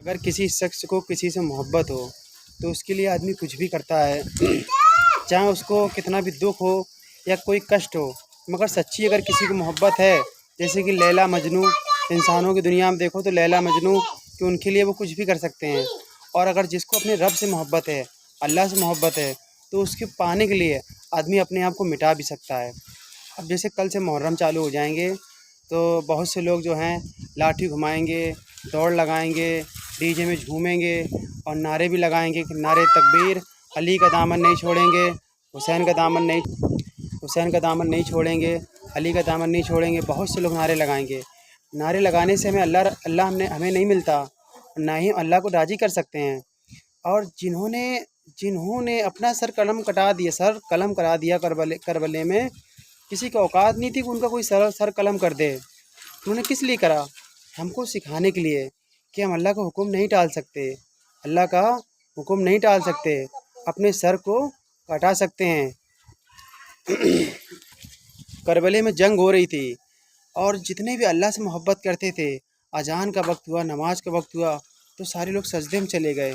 अगर किसी शख्स को किसी से मोहब्बत हो तो उसके लिए आदमी कुछ भी करता है चाहे उसको कितना भी दुख हो या कोई कष्ट हो। मगर सच्ची अगर किसी को मोहब्बत है, जैसे कि लैला मजनू, इंसानों की दुनिया में देखो तो लैला मजनू कि उनके लिए वो कुछ भी कर सकते हैं। और अगर जिसको अपने रब से मोहब्बत है, अल्लाह से मोहब्बत है, तो उसके पाने के लिए आदमी अपने आप को मिटा भी सकता है। अब जैसे कल से मुहर्रम चालू हो जाएंगे तो बहुत से लोग जो हैं लाठी घुमाएंगे, दौड़ लगाएंगे, डीजे में झूमेंगे और नारे भी लगाएंगे कि नारे तकबीर, अली का दामन नहीं छोड़ेंगे, हुसैन का दामन नहीं छोड़ेंगे, अली का दामन नहीं छोड़ेंगे। बहुत से लोग नारे लगाएंगे। नारे लगाने से हमें अल्लाह हमें नहीं मिलता, ना ही अल्लाह को राज़ी कर सकते हैं। और जिन्होंने जिन्होंने अपना सर कलम करा दिया करबले में, किसी की औकात नहीं थी कि उनका कोई सर कलम कर दे। उन्होंने किस लिए करा? हमको सिखाने के लिए कि हम अल्लाह का हुक्म नहीं टाल सकते, अल्लाह का हुक्म नहीं टाल सकते, अपने सर को कटा सकते हैं। करबले में जंग हो रही थी और जितने भी अल्लाह से मोहब्बत करते थे, अजान का वक्त हुआ, नमाज का वक्त हुआ तो सारे लोग सजदे में चले गए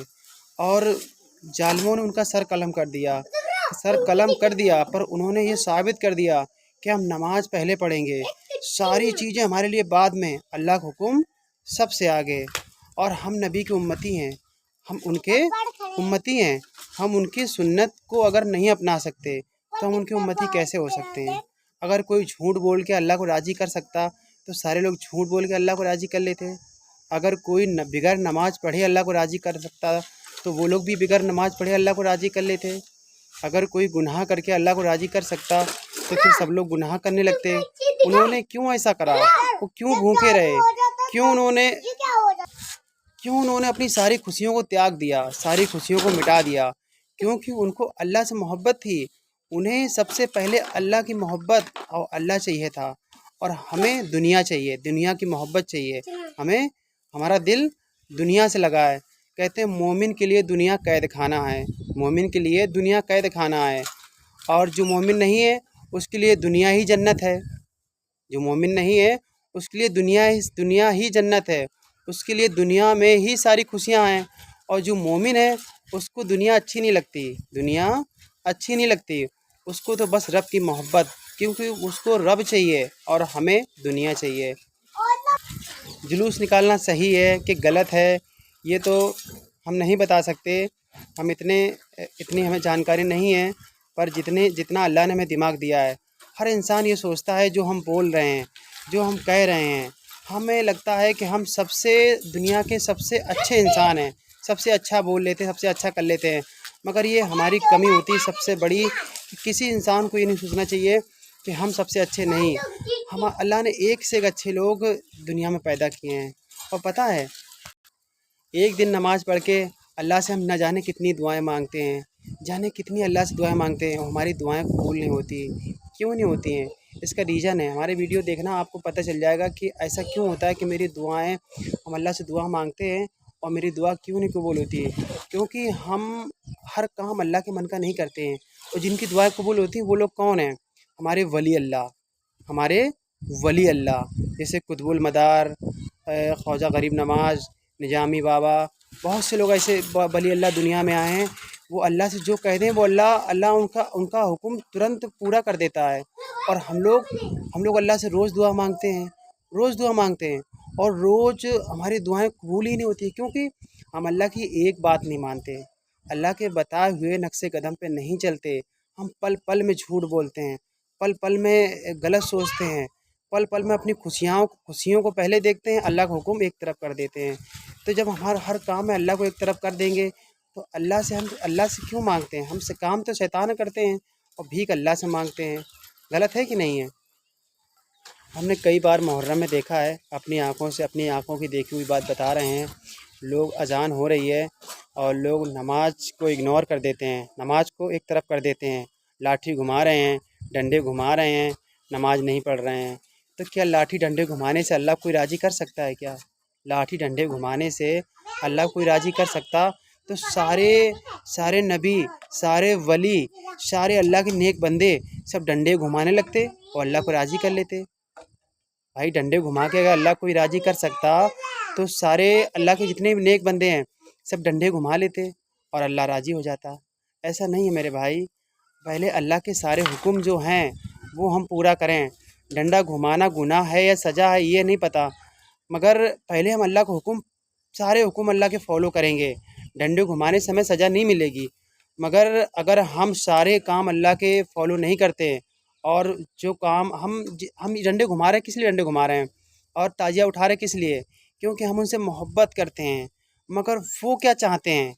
और जालिमों ने उनका सर कलम कर दिया। पर उन्होंने ये साबित कर दिया कि हम नमाज पहले पढ़ेंगे, सारी चीज़ें हमारे लिए बाद में, अल्लाह का हुक्म सबसे आगे। और हम नबी के उम्मती हैं, हम उनके उम्मती हैं। हम उनकी सुन्नत को अगर नहीं अपना सकते तो हम उनके उम्मती कैसे हो सकते हैं? अगर कोई झूठ बोल के अल्लाह को राज़ी कर सकता तो सारे लोग झूठ बोल के अल्लाह को राज़ी कर लेते। अगर कोई बिगर नमाज पढ़े अल्लाह को राज़ी कर सकता तो वो लोग भी बिगर नमाज पढ़े अल्लाह को राज़ी कर लेते। अगर कोई गुनाह करके अल्लाह को राज़ी कर सकता तो फिर सब लोग गुनाह करने लगते। उन्होंने क्यों ऐसा करा? वो क्यों भूखे रहे? क्यों उन्होंने अपनी सारी खुशियों को त्याग दिया, सारी खुशियों को मिटा दिया? क्योंकि उनको अल्लाह से मोहब्बत थी। उन्हें सबसे पहले अल्लाह की मोहब्बत और अल्लाह चाहिए था। और हमें दुनिया चाहिए, दुनिया की मोहब्बत चाहिए। हमें हमारा दिल दुनिया से लगा है। कहते हैं मोमिन के लिए दुनिया कैद खाना है, मोमिन के लिए दुनिया कैद खाना है। और जो मोमिन नहीं है उसके लिए दुनिया ही जन्नत है। जो मोमिन नहीं है उसके लिए दुनिया ही जन्नत है। उसके लिए दुनिया में ही सारी खुशियां हैं। और जो मोमिन है उसको दुनिया अच्छी नहीं लगती, उसको तो बस रब की मोहब्बत, क्योंकि उसको रब चाहिए और हमें दुनिया चाहिए। जुलूस निकालना सही है कि गलत है ये तो हम नहीं बता सकते। इतनी हमें जानकारी नहीं है। पर जितना अल्लाह ने हमें दिमाग दिया है, हर इंसान ये सोचता है जो हम बोल रहे हैं, जो हम कह रहे हैं, हमें लगता है कि हम दुनिया के सबसे अच्छे इंसान हैं, सबसे अच्छा बोल लेते हैं, सबसे अच्छा कर लेते हैं। मगर ये हमारी कमी होती है सबसे बड़ी कि किसी इंसान को ये नहीं सोचना चाहिए कि हम सबसे अच्छे नहीं। हम अल्लाह ने एक से एक अच्छे लोग दुनिया में पैदा किए हैं। और पता है, एक दिन नमाज पढ़ के अल्लाह से हम न जाने कितनी दुआएं मांगते हैं, जाने कितनी अल्लाह से दुआएं मांगते हैं और हमारी दुआएं कबूल नहीं होती। क्यों नहीं होती हैं? इसका रीज़न है, हमारे वीडियो देखना, आपको पता चल जाएगा कि ऐसा क्यों होता है कि मेरी दुआएं, हम अल्लाह से दुआ मांगते हैं और मेरी दुआ क्यों नहीं कबूल होती है। क्योंकि हम हर काम अल्लाह के मन का नहीं करते हैं। और जिनकी दुआएं कबूल होती हैं वो लोग कौन हैं? हमारे वली अल्लाह, जैसे कुतुबुल मदार, ख्वाजा गरीब नवाज़, निजामी बाबा, बहुत से लोग ऐसे वली अल्लाह दुनिया में आए हैं। वो अल्लाह से जो कहते हैं वो अल्लाह उनका हुक्म तुरंत पूरा कर देता है। और हम लोग अल्लाह से रोज़ दुआ मांगते हैं और रोज़ हमारी दुआएं कबूल ही नहीं होती, क्योंकि हम अल्लाह की एक बात नहीं मानते, अल्लाह के बताए हुए नक्शे कदम पे नहीं चलते। हम पल पल में झूठ बोलते हैं, पल पल में गलत सोचते हैं, पल पल में अपनी खुशियों को पहले देखते हैं, अल्लाह का हुक्म एक तरफ कर देते हैं। तो जब हमारा हर काम में अल्लाह को एक तरफ कर देंगे तो हम अल्लाह से क्यों मांगते हैं? हमसे काम तो शैतान करते हैं और भीख अल्लाह से मांगते हैं। गलत है कि नहीं है? हमने कई बार मुहर्रम में देखा है, अपनी आँखों की देखी हुई बात बता रहे हैं। लोग अजान हो रही है और लोग नमाज को इग्नोर कर देते हैं, नमाज को एक तरफ कर देते हैं, लाठी घुमा रहे हैं, डंडे घुमा रहे हैं, नमाज नहीं पढ़ रहे हैं। तो क्या लाठी डंडे घुमाने से अल्लाह कोई राज़ी कर सकता है क्या? लाठी डंडे घुमाने से अल्लाह कोई राज़ी कर सकता तो सारे नबी, सारे वली, सारे अल्लाह के नेक बंदे सब डंडे घुमाने लगते और अल्लाह को राज़ी कर लेते। भाई डंडे घुमा के अगर अल्लाह कोई राज़ी कर सकता تو سارے اللہ کے جتنے بھی نیک بندے ہیں سب ڈنڈے گھما لیتے اور اللہ راضی ہو جاتا۔ ایسا نہیں ہے میرے بھائی، پہلے اللہ کے سارے حکم جو ہیں وہ ہم پورا کریں۔ ڈنڈا گھمانا گناہ ہے یا سزا ہے یہ نہیں پتہ، مگر پہلے ہم اللہ کو سارے حکم اللہ کے فالو کریں گے۔ ڈنڈے گھمانے سے ہمیں سزا نہیں ملے گی، مگر اگر ہم سارے کام اللہ کے فالو نہیں کرتے اور جو کام ہم ڈنڈے گھما رہے ہیں، کس لیے ڈنڈے گھما رہے ہیں اور تازیہ اٹھا رہے ہیں کس لیے؟ کیونکہ ہم ان سے محبت کرتے ہیں، مگر وہ کیا چاہتے ہیں؟